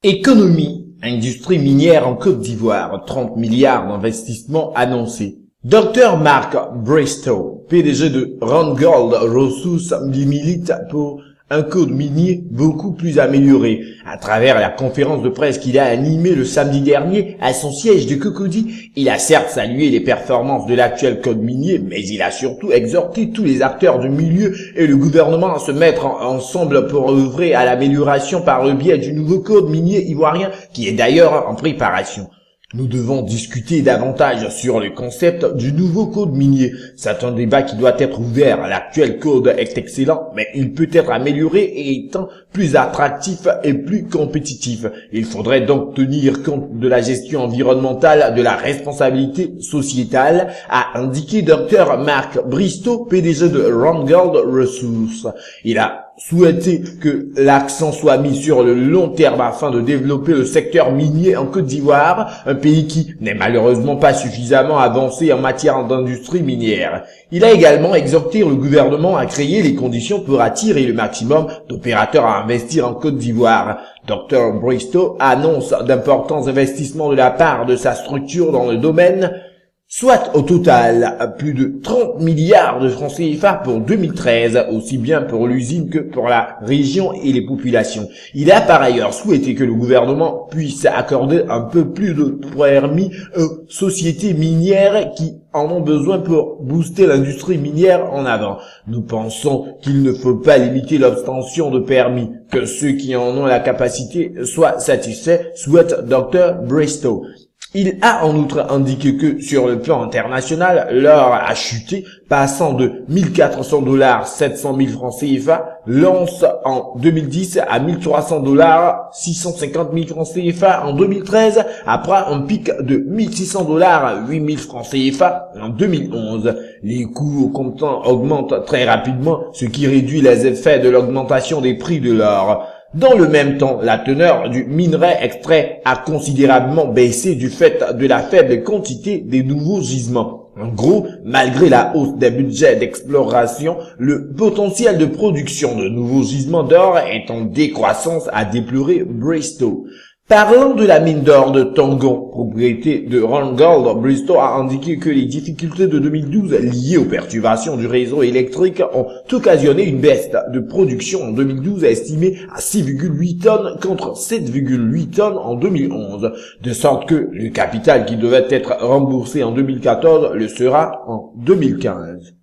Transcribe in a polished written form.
Économie, industrie minière en Côte d'Ivoire, 30 milliards d'investissements annoncés. Dr Mark Bristow, PDG de Randgold Resources, milite pour un code minier beaucoup plus amélioré. À travers la conférence de presse qu'il a animée le samedi dernier à son siège de Cocody, il a certes salué les performances de l'actuel code minier, mais il a surtout exhorté tous les acteurs du milieu et le gouvernement à se mettre ensemble pour œuvrer à l'amélioration par le biais du nouveau code minier ivoirien qui est d'ailleurs en préparation. Nous devons discuter davantage sur le concept du nouveau code minier. C'est un débat qui doit être ouvert. L'actuel code est excellent, mais il peut être amélioré et étant plus attractif et plus compétitif. Il faudrait donc tenir compte de la gestion environnementale, de la responsabilité sociétale, a indiqué Dr Mark Bristow, PDG de Randgold Resources. Il a souhaité que l'accent soit mis sur le long terme afin de développer le secteur minier en Côte d'Ivoire, un pays qui n'est malheureusement pas suffisamment avancé en matière d'industrie minière. Il a également exhorté le gouvernement à créer les conditions pour attirer le maximum d'opérateurs à investir en Côte d'Ivoire. Dr Bristow annonce d'importants investissements de la part de sa structure dans le domaine, soit au total plus de 30 milliards de francs CFA pour 2013, aussi bien pour l'usine que pour la région et les populations. Il a par ailleurs souhaité que le gouvernement puisse accorder un peu plus de permis aux sociétés minières qui en ont besoin pour booster l'industrie minière en avant. Nous pensons qu'il ne faut pas limiter l'obtention de permis, que ceux qui en ont la capacité soient satisfaits, souhaite Dr Bristow. Il a en outre indiqué que sur le plan international, l'or a chuté, passant de 1400 $, 700 000 francs CFA, l'once en 2010 à 1300 $, 650 000 francs CFA en 2013, après un pic de 1600 $, 8000 francs CFA en 2011. Les coûts au comptant augmentent très rapidement, ce qui réduit les effets de l'augmentation des prix de l'or. Dans le même temps, la teneur du minerai extrait a considérablement baissé du fait de la faible quantité des nouveaux gisements. En gros, malgré la hausse des budgets d'exploration, le potentiel de production de nouveaux gisements d'or est en décroissance, a déploré Bristow. Parlant de la mine d'or de Tangon, propriété de Randgold, Bristow a indiqué que les difficultés de 2012 liées aux perturbations du réseau électrique ont occasionné une baisse de production en 2012 estimée à 6,8 tonnes contre 7,8 tonnes en 2011, de sorte que le capital qui devait être remboursé en 2014 le sera en 2015.